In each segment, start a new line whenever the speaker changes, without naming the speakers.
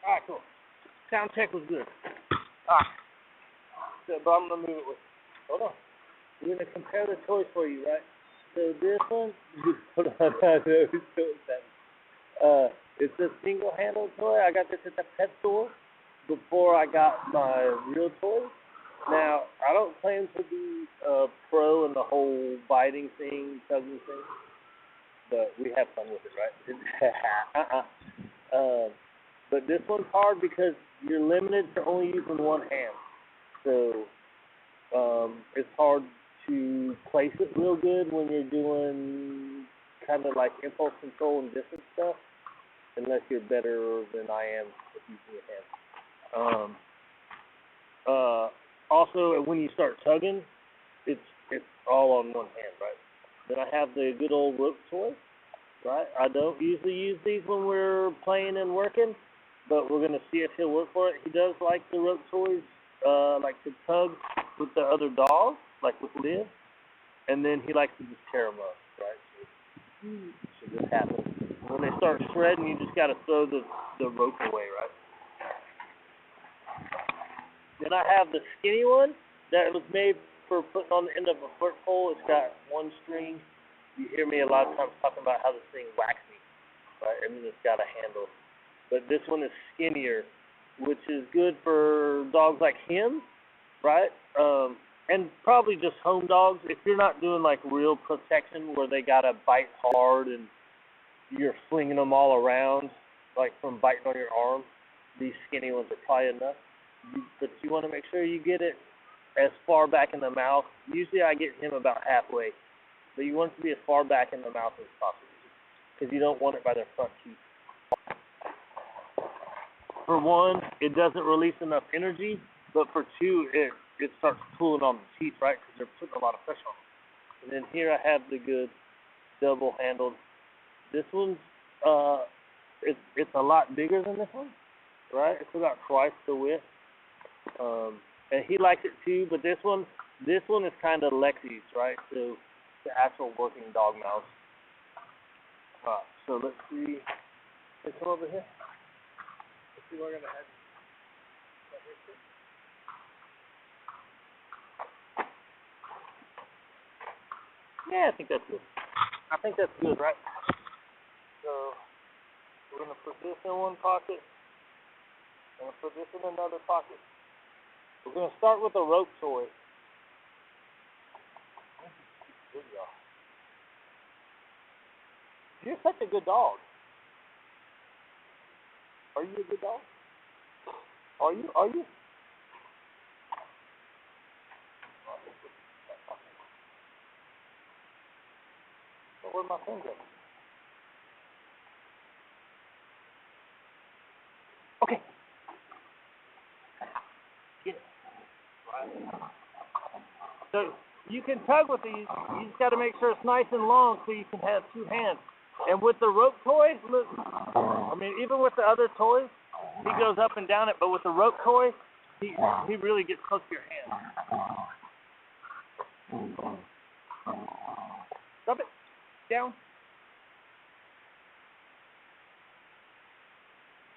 All right, cool. Sound check was good. All right. So, but I'm gonna move it with. Hold on. We're gonna compare the toys for you, right? So this one, hold on, I know it's so exciting. It's a single-handle toy. I got this at the pet store before I got my real toy. Now, I don't claim to be a pro in the whole biting thing, tugging thing, but we have fun with it, right? But this one's hard because you're limited to only using one hand. So it's hard to place it real good when you're doing kind of like impulse control and distance stuff, unless you're better than I am with using your hand. Also, when you start tugging, it's all on one hand, right? Then I have the good old rope toy, right? I don't usually use these when we're playing and working, but we're gonna see if he'll work for it. He does like the rope toys, like to tug with the other dogs, like with Liv, and then he likes to just tear them up, right? So this happens. When they start shredding, you just gotta throw the rope away, right? Then I have the skinny one that was made for putting on the end of a foot pole. It's got one string. You hear me a lot of times talking about how this thing whacks me, right? And then it's got a handle. But this one is skinnier, which is good for dogs like him, right? And probably just home dogs. If you're not doing like real protection where they gotta bite hard and you're flinging them all around, like from biting on your arm, these skinny ones are probably enough. But you want to make sure you get it as far back in the mouth. Usually I get him about halfway, but you want it to be as far back in the mouth as possible because you don't want it by their front teeth. For one, it doesn't release enough energy, but for two, it starts pulling on the teeth, right, because they're putting a lot of pressure on them. And then here I have the good double-handled. This one's it's a lot bigger than this one, right? It's about twice the width. And he likes it too, but this one is kind of Lexi's, right? So the actual working dog mouse. So let's see. Let's come over here. Let's see where we're gonna head. Yeah, I think that's good. I think that's good, right? So we're gonna put this in one pocket. I'm gonna put this in another pocket. We're going to start with a rope toy. Good job. You're such a good dog. Are you a good dog? Are you? Where's my finger? Okay. Get it. So you can tug with these. You just got to make sure it's nice and long so you can have two hands. And with the rope toy, look, I mean, even with the other toys, he goes up and down it. But with the rope toy, he really gets close to your hand. Drop it down.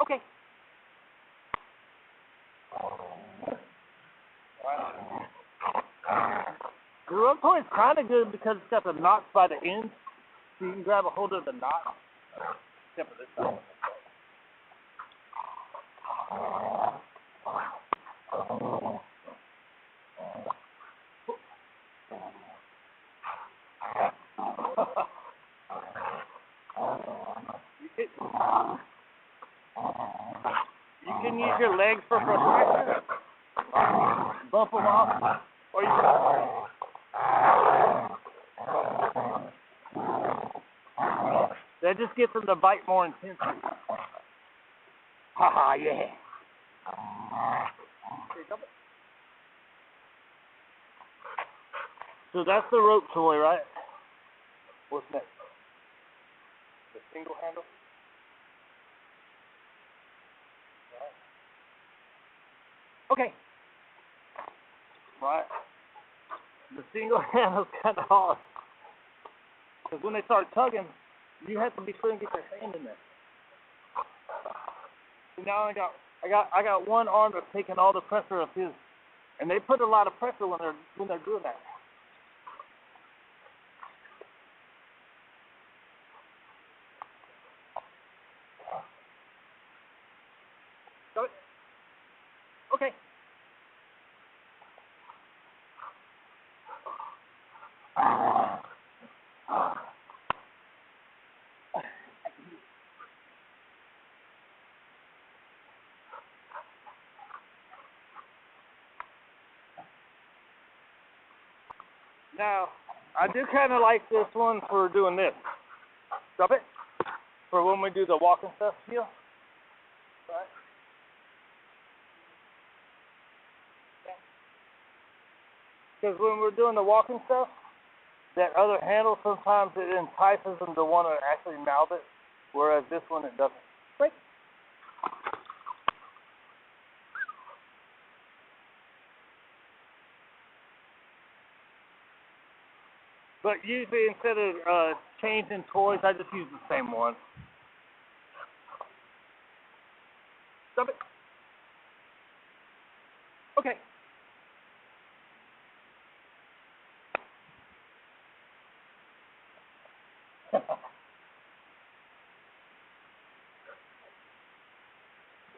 Okay. The rope toy is kind of good because it's got the knots by the end, so you can grab a hold of the knot. Except for this side. You can use your legs for protection, bump them off, or you can. That just gets them to bite more intensely. Haha, yeah. So that's the rope toy, right? What's next? The single handle? Okay. Right. The single handle's kind of hard. Because when they start tugging, you have to be sure and get your hand in there. now I got one arm that's taking all the pressure of his, and they put a lot of pressure when they're doing that. Got it? Okay. Now, I do kind of like this one for doing this. Drop it. For when we do the walking stuff here. Right. Because when we're doing the walking stuff, that other handle sometimes it entices them to want to actually mouth it, whereas this one it doesn't. Right. But usually instead of changing toys, I just use the same one. Stop it. Okay.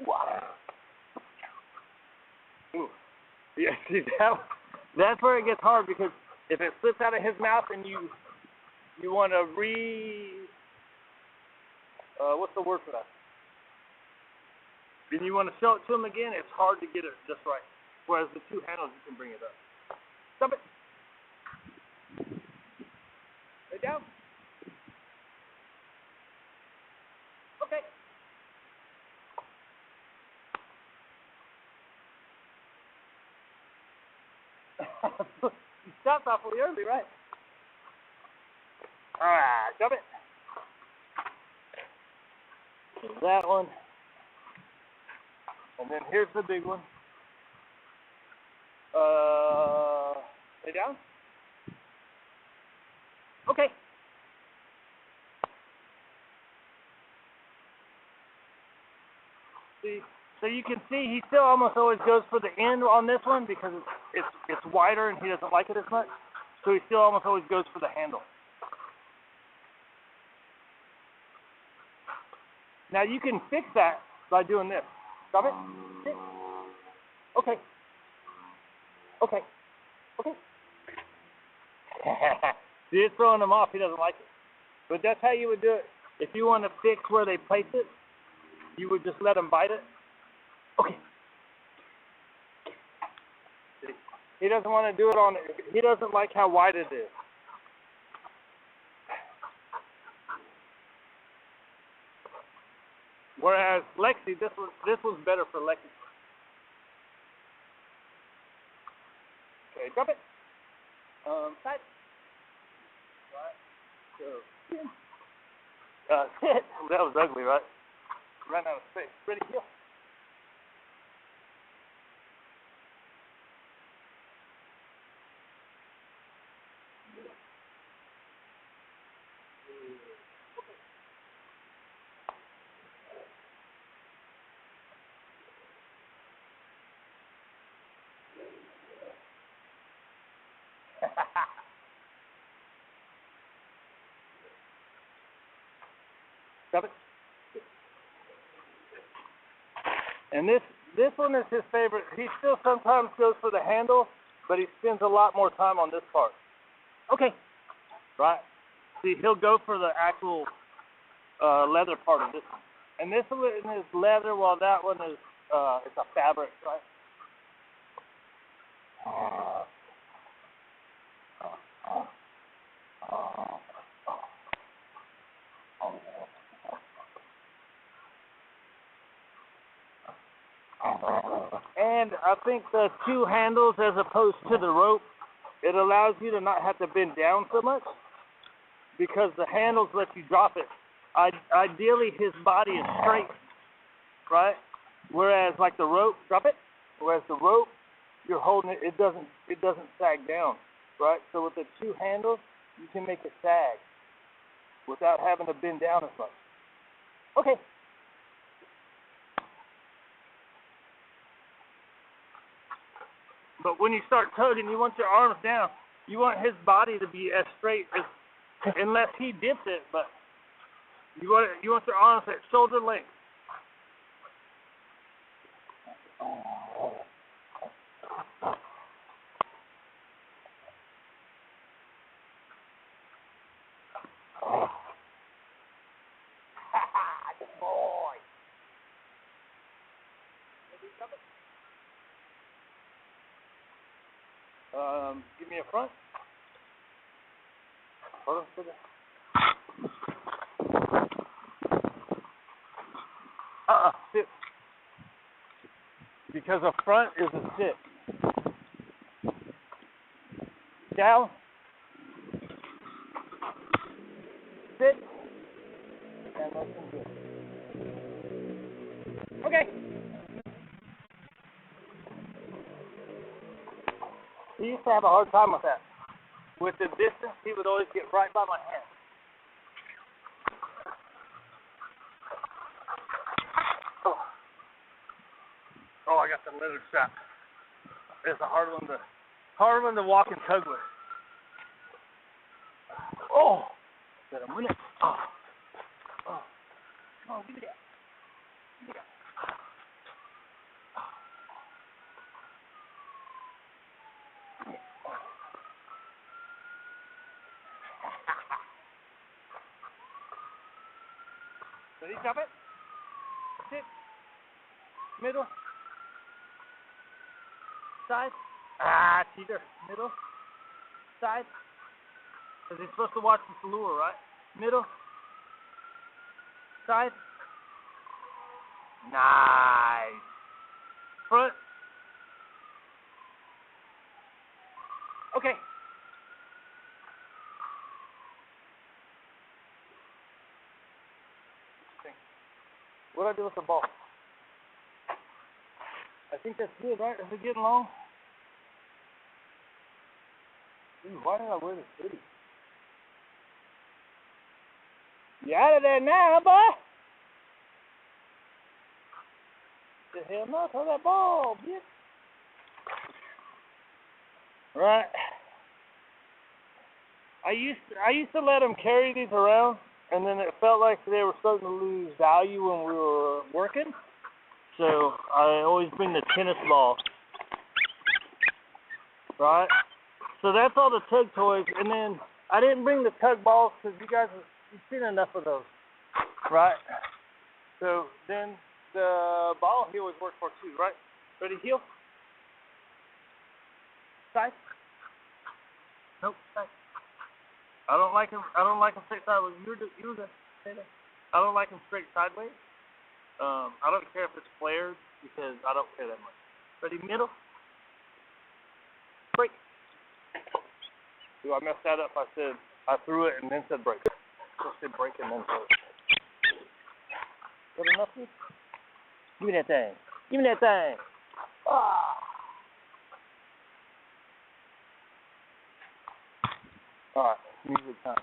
Wow. Ooh. Yeah, see that's where it gets hard, because if it slips out of his mouth and you want to what's the word for that? Then you want to show it to him again, it's hard to get it just right. Whereas the two handles, you can bring it up. Stop it. Lay down. Okay. You stopped awfully early, right? Alright, jump it. That one. And then here's the big one. Lay down. Okay. See, so you can see he still almost always goes for the end on this one because it's wider and he doesn't like it as much. So he still almost always goes for the handle. Now you can fix that by doing this. Stop it. Sit. Okay. Okay. Okay. See, it's throwing him off. He doesn't like it. But that's how you would do it. If you want to fix where they place it, you would just let him bite it. Okay. He doesn't want to do it on it. He doesn't like how wide it is. Whereas Lexi, this was better for Lexi. Okay, drop it. Side. Right. So, sit. That was ugly, right? Ran out of space. Ready, heel. Stop it. And this one is his favorite. He still sometimes goes for the handle, but he spends a lot more time on this part. Okay. Right. See, he'll go for the actual leather part of this one. And this one is leather, while that one is it's a fabric, right? And I think the two handles as opposed to the rope, it allows you to not have to bend down so much because the handles let you drop it. Ideally, his body is straight, right? Whereas like the rope, drop it. Whereas the rope, you're holding it, it doesn't sag down, right? So with the two handles, you can make it sag without having to bend down as much. Okay. But when you start tugging, you want your arms down. You want his body to be as straight as, unless he dips it, but you want your arms at shoulder length. Good boy. Give me a front. Hold on for that. Sit. Because a front is a sit. Down. Sit. And listen good. Okay. He used to have a hard time with that. With the distance, he would always get right by my hand. Oh, I got the leather strap. It's a hard one to walk and tug with. Oh, got a minute. Oh, give me that. Give me that. Ready, drop it. Sit. Middle. Side. Cheater. Middle. Side. Because he's supposed to watch the lure, right? Middle. Side. Nice. Front. Okay. What do I do with the ball? I think that's good, right? Is it getting long? Dude, why did I wear this hoodie? You out of there now, boy? The hell no, throw that ball, bitch. Right. I used to let them carry these around, and then it felt like they were starting to lose value when we were working. So I always bring the tennis ball. Right? So that's all the tug toys, and then I didn't bring the tug balls because you've seen enough of those. Right? So then the ball he always worked for too, right? Ready, heel? Side? Nope, side. I don't like them straight sideways. You were the say that. I don't like them straight sideways. I don't care if it's flared because I don't care that much. Ready, middle? Break. Dude, I messed that up. I threw it and then said break. I said break and then throw it. Good enough, dude? Give me that thing. Give me that thing. Alright, music time.